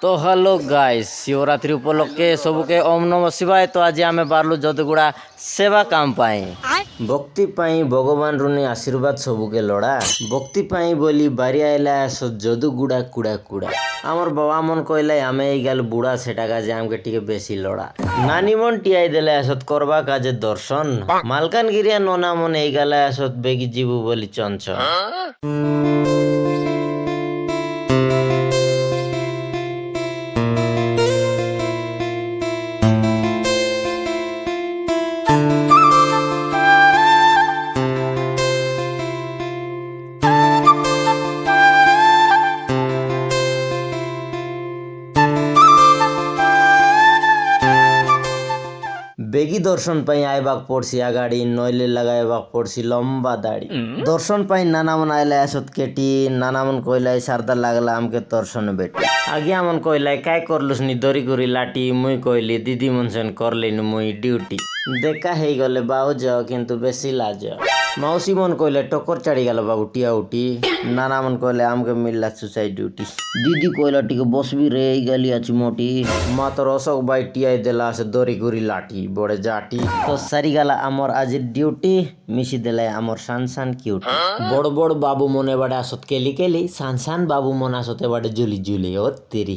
তো hello guys, Shivratri উপলক্ষে সবুকে ওম নম শিবায়। তো আজ আমি বারলু যতগুড়া সেবা কাম পাই ভক্তি পাই ভগবান রুনি আশীর্বাদ সবুকে লড়া ভক্তি পাই বলি বাড়ি আইলা যদু গুড়া কুড়া কুড়া আমার বাবা মন কইলে আমি এই গেল বুড়া সেটা কাজে আমাকে টিকে বেশি লড়া নানি মন টিয়াই দিলে আসত করবা কাজে দর্শন মালকানগিরিয়া ননা মন এই গেলে আসত বেগি জীবু বলি চঞ্চল। বেগি দর্শন পাই আইবাক পড়ছি আগাড়ি নইলে লাগাইবাক পড়ছি লম্বা দাড়ি দর্শন পাই নানামন আইলে আসত কেটি নানামন কইলাই সারদা লাগলা আমকে দর্শন বেটি আগে আমন কইলাই কাই করলুস নি দরি করি লাটি মুই কইলি দিদি মনসেন করলিন মুই ডিউটি দেখা হয়ে গলে বাউ যাও কিন্তু বেশি লাজ মাউসি মন কইলে টকর চাড়ি গেল বাবু টিয়া উঠি নানা মন কইলে আমকে মিললা সুসাইড ডিউটি দিদি কইলা টিকে বসবি রে এই গালি আছি মোটি মা তোর অশোক ভাই টিয়াই দেলা আছে দরি করি লাঠি বড়ে জাটি তো সারি গেলা আমর আজির ডিউটি মিশি দেলে আমর সান সান কিউটি বড় বড় বাবু মনে বাড়ে আসত কেলি কেলি সান সান বাবু মন আসতে বাড়ে জুলি জুলি ও তেরি